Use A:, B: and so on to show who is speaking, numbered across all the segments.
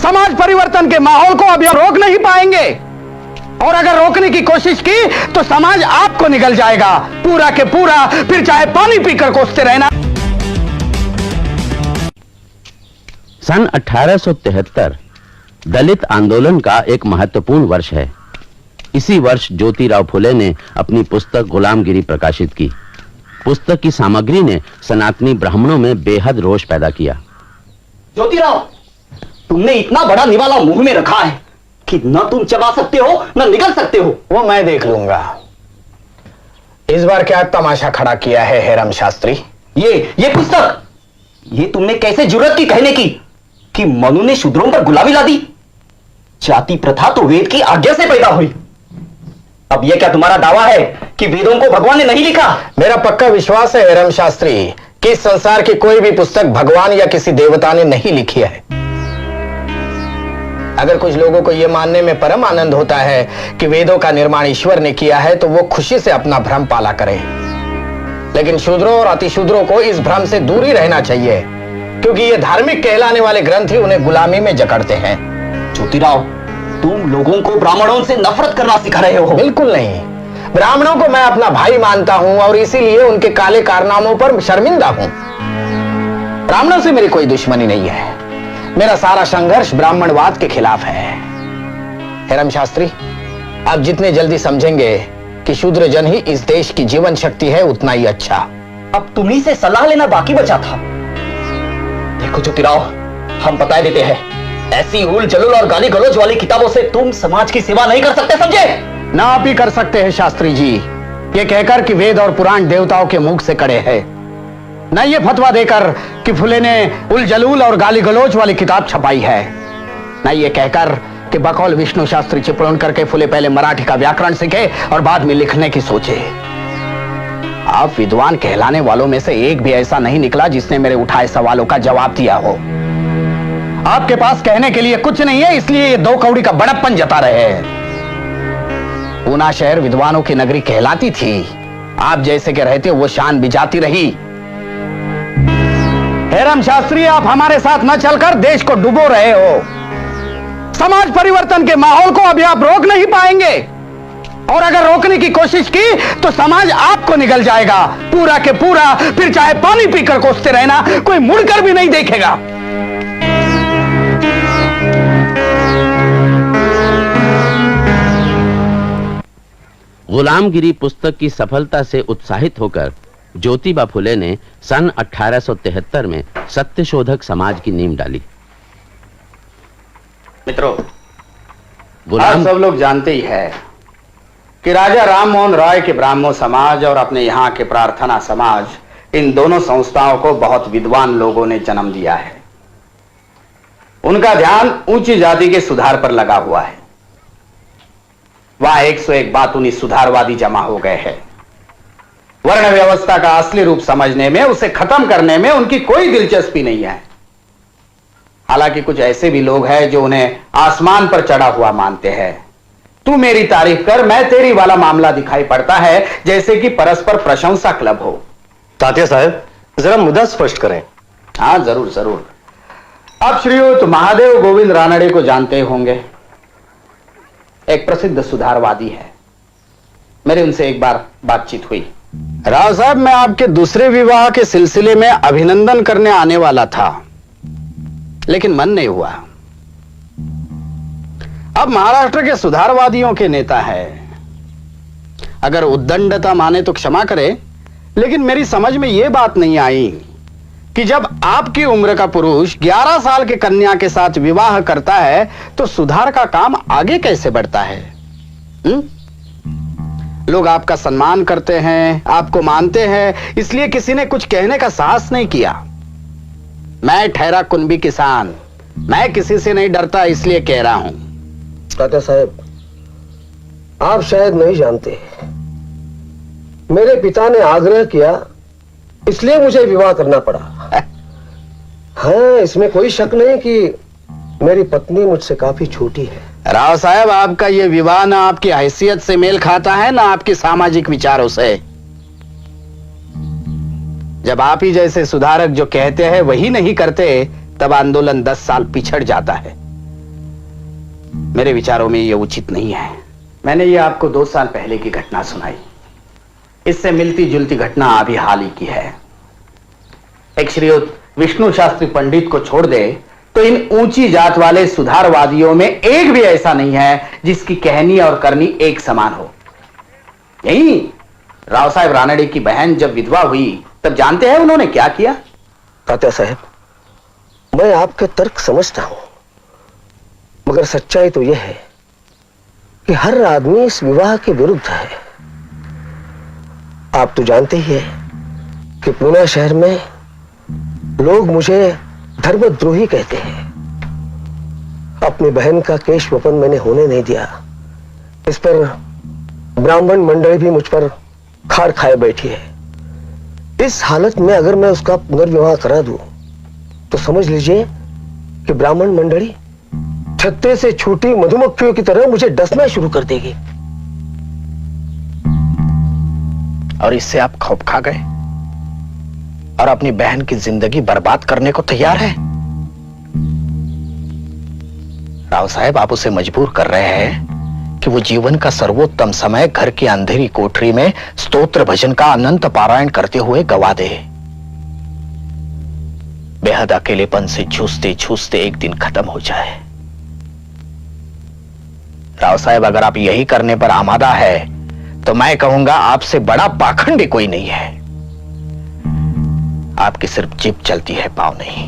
A: समाज परिवर्तन के माहौल को अभी रोक नहीं पाएंगे, और अगर रोकने की कोशिश की तो समाज आपको निगल जाएगा पूरा के पूरा, फिर चाहे पानी पीकर कोसते रहना।
B: सन 1873 दलित आंदोलन का एक महत्वपूर्ण वर्ष है। इसी वर्ष ज्योतिराव फुले ने अपनी पुस्तक गुलामगिरी प्रकाशित की। पुस्तक की सामग्री ने सनातनी ब्राह्मणों में बेहद रोष पैदा किया।
C: ज्योतिराव, तुमने इतना बड़ा निवाला मुंह में रखा है कि न तुम चबा सकते हो न निगल सकते हो।
A: वो मैं देख लूंगा। इस बार क्या तमाशा खड़ा किया है हेरम शास्त्री?
C: ये पुस्तक, ये तुमने कैसे जुर्रत की कहने की कि मनु ने शूद्रों पर गुलामी ला दी? जाति प्रथा तो वेद की आज्ञा से पैदा हुई। अब यह क्या तुम्हारा दावा है कि वेदों को भगवान ने नहीं लिखा?
A: मेरा पक्का विश्वास है हेरम शास्त्री कि इस संसार की कोई भी पुस्तक भगवान या किसी देवता ने नहीं लिखी है। अगर कुछ लोगों को यह मानने में परम आनंद होता है कि वेदों का निर्माण ईश्वर ने किया है तो वो खुशी से अपना भ्रम पाला करें, लेकिन शूद्रों और अतिशूद्रों को इस भ्रम से दूर ही रहना चाहिए, क्योंकि ये धार्मिक कहलाने वाले ग्रंथ ही उन्हें गुलामी में जकड़ते हैं।
C: ज्योतिराव, तुम लोगों को ब्राह्मणों से नफरत करना सिखा रहे हो।
A: बिल्कुल नहीं, ब्राह्मणों को मैं अपना भाई मानता हूं और इसीलिए उनके काले कारनामों पर शर्मिंदा हूं। ब्राह्मणों से मेरी कोई दुश्मनी नहीं है। मेरा सारा संघर्ष ब्राह्मणवाद के खिलाफ है। हेरम शास्त्री, आप जितने जल्दी समझेंगे कि शूद्र जन ही इस देश की जीवन शक्ति है, उतना ही अच्छा।
C: अब तुम्ही से सलाह लेना बाकी बचा था। देखो ज्योतिराव, हम बता देते हैं, ऐसी उल जलूल और गाली गलौज वाली किताबों से तुम समाज की सेवा नहीं कर सकते, समझे?
A: ना आप ही कर सकते हैं शास्त्री जी, ये कहकर कि वेद और पुराण देवताओं के मुख से कड़े हैं, ना ये फतवा देकर कि फुले ने उल जलूल और गाली गलौज वाली किताब छपाई है, ना ये कहकर कि बकौल विष्णु शास्त्री चिपळूण करके फुले पहले मराठी का व्याकरण सीखे और बाद में लिखने की सोचे। आप विद्वान कहलाने वालों में से एक भी ऐसा नहीं निकला जिसने मेरे उठाए सवालों का जवाब दिया हो। आपके पास कहने के लिए कुछ नहीं है, इसलिए ये दो कौड़ी का बड़प्पन जता रहे हैं। पूना शहर विद्वानों की नगरी कहलाती थी, आप जैसे के रहते वो शान भी जाती रही। हेरम शास्त्री, आप हमारे साथ न चलकर देश को डुबो रहे हो। समाज परिवर्तन के माहौल को अभी आप रोक नहीं पाएंगे, और अगर रोकने की कोशिश की तो समाज आपको निगल जाएगा पूरा के पूरा, फिर चाहे पानी पीकर कोसते रहना, कोई मुड़कर भी नहीं देखेगा।
B: गुलामगिरी पुस्तक की सफलता से उत्साहित होकर ज्योतिबा फुले ने सन 1873 में सत्यशोधक समाज की नींव डाली।
C: मित्रों,
A: आप सब लोग जानते ही है कि राजा राम मोहन रॉय के ब्राह्मण समाज और अपने यहाँ के प्रार्थना समाज, इन दोनों संस्थाओं को बहुत विद्वान लोगों ने जन्म दिया है। उनका ध्यान ऊंची जाति के सुधार पर लगा हुआ है। वहां 101 बातूनी सुधारवादी जमा हो गए हैं। वर्ण व्यवस्था का असली रूप समझने में, उसे खत्म करने में उनकी कोई दिलचस्पी नहीं है। हालांकि कुछ ऐसे भी लोग हैं जो उन्हें आसमान पर चढ़ा हुआ मानते हैं। तू मेरी तारीफ कर, मैं तेरी वाला मामला दिखाई पड़ता है जैसे कि परस्पर प्रशंसा क्लब हो।
D: तात्या साहब, जरा मुद्दा स्पष्ट करें।
A: हाँ, जरूर जरूर। आप श्रीयुत महादेव गोविंद रानड़े को जानते होंगे, एक प्रसिद्ध सुधारवादी है। मेरे उनसे एक बार बातचीत हुई। राव साहब, मैं आपके दूसरे विवाह के सिलसिले में अभिनंदन करने आने वाला था, लेकिन मन नहीं हुआ। अब महाराष्ट्र के सुधारवादियों के नेता है। अगर उद्दंडता माने तो क्षमा करे, लेकिन मेरी समझ में यह बात नहीं आई कि जब आपकी उम्र का पुरुष 11 साल के कन्या के साथ विवाह करता है तो सुधार का काम आगे कैसे बढ़ता है? लोग आपका सम्मान करते हैं, आपको मानते हैं, इसलिए किसी ने कुछ कहने का साहस नहीं किया। मैं ठहरा कुनबी किसान, मैं किसी से नहीं डरता, इसलिए कह रहा हूं।
D: तात्या साहब, आप शायद नहीं जानते, मेरे पिता ने आग्रह किया, इसलिए मुझे विवाह करना पड़ा। हाँ, इसमें कोई शक नहीं कि मेरी पत्नी मुझसे काफी छोटी है।
A: राव साहब, आपका यह विवाह ना आपकी हैसियत से मेल खाता है, ना आपके सामाजिक विचारों से। जब आप ही जैसे सुधारक जो कहते हैं वही नहीं करते, तब आंदोलन 10 साल पिछड़ जाता है। मेरे विचारों में यह उचित नहीं है। मैंने ये आपको 2 साल पहले की घटना सुनाई। इससे मिलती जुलती घटना अभी हाल ही की है। एक श्रीयुत विष्णु शास्त्री पंडित को छोड़ दे तो इन ऊंची जात वाले सुधारवादियों में एक भी ऐसा नहीं है जिसकी कहनी और करनी एक समान हो। यही राव साहेब रानड़े की बहन जब विधवा हुई तब जानते हैं उन्होंने क्या किया?
D: तात्या साहब, मैं आपके तर्क समझता हूं, मगर सच्चाई तो यह है कि हर आदमी इस विवाह के विरुद्ध है। आप तो जानते ही हैं कि पूना शहर में लोग मुझे धर्मद्रोही कहते हैं। अपनी बहन का केश वपन मैंने होने नहीं दिया। इस पर ब्राह्मण मंडली भी मुझ पर खाड़ खाए बैठी है। इस हालत में अगर मैं उसका पुनर्विवाह करा दूं तो समझ लीजिए कि ब्राह्मण मंडली छत्ते से छूटी मधुमक्खियों की तरह मुझे डसना शुरू कर देगी।
A: और इससे आप खौफ खा गए और अपनी बहन की जिंदगी बर्बाद करने को तैयार है। राव साहब, आप उसे मजबूर कर रहे हैं कि वो जीवन का सर्वोत्तम समय घर की अंधेरी कोठरी में स्तोत्र भजन का अनंत पारायण करते हुए गवा दे। बेहद अकेलेपन से जूझते जूझते एक दिन खत्म हो जाए। राव साहब, अगर आप यही करने पर आमादा है तो मैं कहूंगा आपसे बड़ा पाखंडी कोई नहीं है। आपकी सिर्फ जीभ चलती है, पांव नहीं।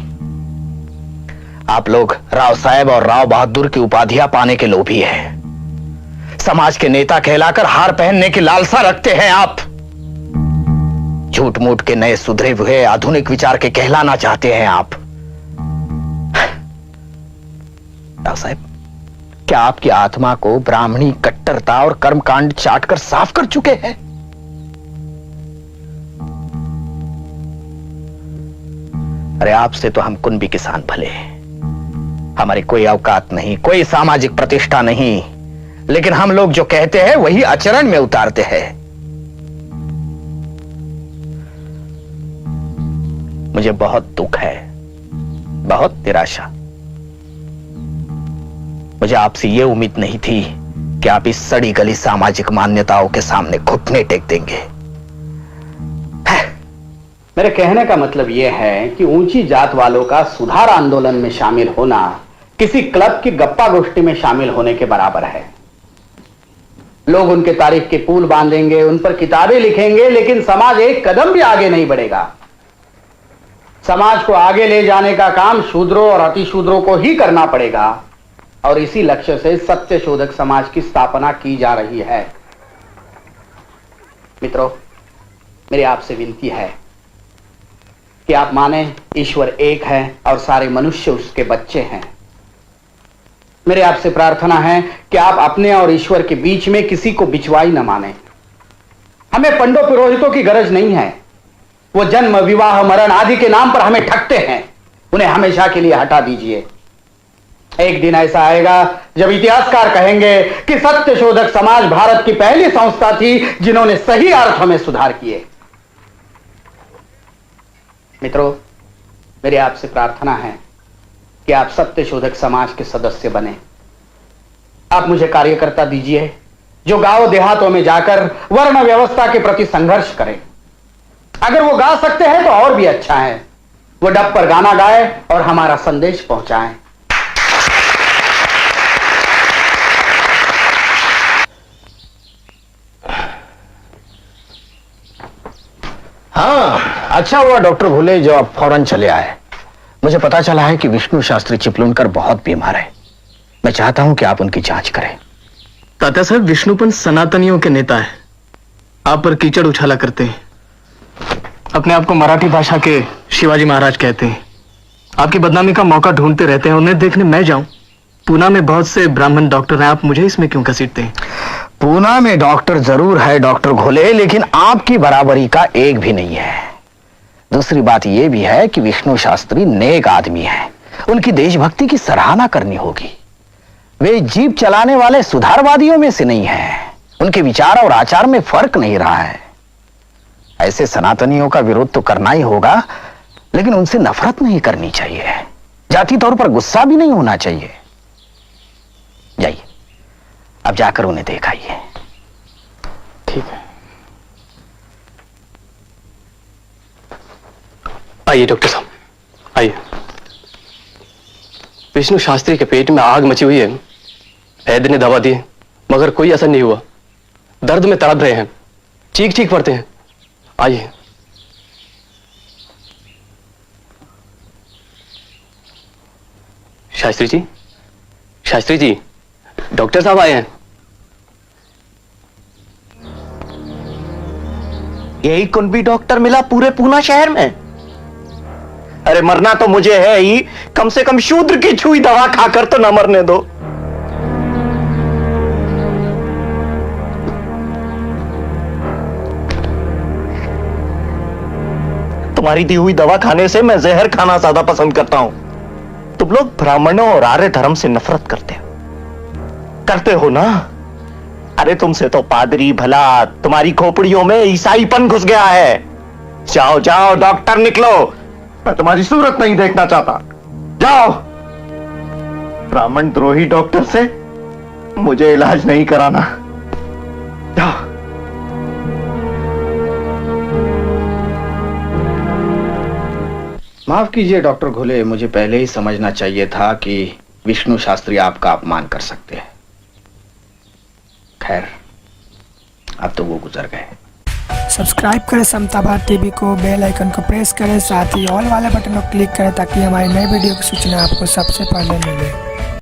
A: आप लोग राव साहब और राव बहादुर की उपाधियां पाने के लोभी हैं। समाज के नेता कहलाकर हार पहनने की लालसा रखते हैं आप। झूठ मूठ के नए सुधरे हुए आधुनिक विचार के कहलाना चाहते हैं आप। राव साहब, क्या आपकी आत्मा को ब्राह्मणी कट्टरता और कर्मकांड चाटकर साफ कर चुके हैं? अरे आपसे तो हम कुनबी किसान भले हैं, हमारी कोई औकात नहीं, कोई सामाजिक प्रतिष्ठा नहीं, लेकिन हम लोग जो कहते हैं वही आचरण में उतारते हैं। मुझे बहुत दुख है, बहुत निराशा। मुझे आपसे यह उम्मीद नहीं थी कि आप इस सड़ी गली सामाजिक मान्यताओं के सामने घुटने टेक देंगे। मेरे कहने का मतलब यह है कि ऊंची जात वालों का सुधार आंदोलन में शामिल होना किसी क्लब की गप्पा गोष्ठी में शामिल होने के बराबर है। लोग उनके तारीफ के पुल बांधेंगे, उन पर किताबें लिखेंगे, लेकिन समाज एक कदम भी आगे नहीं बढ़ेगा। समाज को आगे ले जाने का काम शूद्रों और अतिशूद्रों को ही करना पड़ेगा और इसी लक्ष्य से सत्य शोधक समाज की स्थापना की जा रही है। मित्रों, मेरी आपसे विनती है कि आप माने ईश्वर एक है और सारे मनुष्य उसके बच्चे हैं। मेरे आपसे प्रार्थना है कि आप अपने और ईश्वर के बीच में किसी को बिचवाई न माने। हमें पंडों पुरोहितों की गरज नहीं है। वो जन्म, विवाह, मरण आदि के नाम पर हमें ठगते हैं। उन्हें हमेशा के लिए हटा दीजिए। एक दिन ऐसा आएगा जब इतिहासकार कहेंगे कि सत्य शोधक समाज भारत की पहली संस्था थी जिन्होंने सही अर्थों में सुधार किए। मित्रों, मेरी आपसे प्रार्थना है कि आप सत्य शोधक समाज के सदस्य बने। आप मुझे कार्यकर्ता दीजिए जो गांव देहातों में जाकर वर्ण व्यवस्था के प्रति संघर्ष करें। अगर वो गा सकते हैं तो और भी अच्छा है। वो डब पर गाना गाए और हमारा संदेश पहुंचाएं। हाँ, अच्छा हुआ डॉक्टर भूले जो आप फौरन चले आए। मुझे पता चला है कि विष्णु शास्त्री चिपलूनकर बहुत बीमार है। मैं चाहता हूं कि आप उनकी जांच करें।
E: तात्या साहब, विष्णुपंत सनातनियों के नेता है। आप पर कीचड़ उछाला करते हैं। अपने आप को मराठी भाषा के शिवाजी महाराज कहते हैं। आपकी बदनामी का मौका ढूंढते रहते हैं। उन्हें देखने मैं जाऊं? पूना में बहुत से ब्राह्मण डॉक्टर हैं, आप मुझे इसमें क्यों घसीटते हैं?
A: पूना में डॉक्टर जरूर है डॉक्टर घोले, लेकिन आपकी बराबरी का एक भी नहीं है। दूसरी बात यह भी है कि विष्णु शास्त्री नेक आदमी है। उनकी देशभक्ति की सराहना करनी होगी। वे जीप चलाने वाले सुधारवादियों में से नहीं हैं। उनके विचार और आचार में फर्क नहीं रहा है। ऐसे सनातनियों का विरोध तो करना ही होगा, लेकिन उनसे नफरत नहीं करनी चाहिए। जाति तौर पर गुस्सा भी नहीं होना चाहिए।
C: जाइए, अब जाकर उन्हें दिखाइए।
E: ठीक है। आइए डॉक्टर साहब, आइए। विष्णु शास्त्री के पेट में आग मची हुई है। वैद्य ने दवा दी मगर कोई असर नहीं हुआ। दर्द में तड़प रहे हैं, चीख चीख पड़ते हैं। आइए। शास्त्री जी, शास्त्री जी, डॉक्टर साहब आए हैं।
C: यही कुंभी डॉक्टर मिला पूरे पूना शहर में? अरे मरना तो मुझे है ही, कम से कम शूद्र की छुई दवा खाकर तो ना मरने दो। तुम्हारी दी हुई दवा खाने से मैं जहर खाना ज्यादा पसंद करता हूं। तुम लोग ब्राह्मणों और आर्य धर्म से नफरत करते हो ना? अरे तुमसे तो पादरी भला, तुम्हारी खोपड़ियों में ईसाईपन घुस गया है। जाओ जाओ डॉक्टर निकलो, मैं तुम्हारी सूरत नहीं देखना चाहता। जाओ। ब्राह्मण द्रोही डॉक्टर से मुझे इलाज नहीं कराना। जाओ।
A: माफ कीजिए डॉक्टर घुले, मुझे पहले ही समझना चाहिए था कि विष्णु शास्त्री आपका अपमान कर सकते हैं। खैर, अब तो वो गुजर गए।
F: सब्सक्राइब करें समता भारत टीवी को, बेल आइकन को प्रेस करें, साथ ही ऑल वाले बटन को क्लिक करें ताकि हमारी नई वीडियो की सूचना आपको सबसे पहले मिले।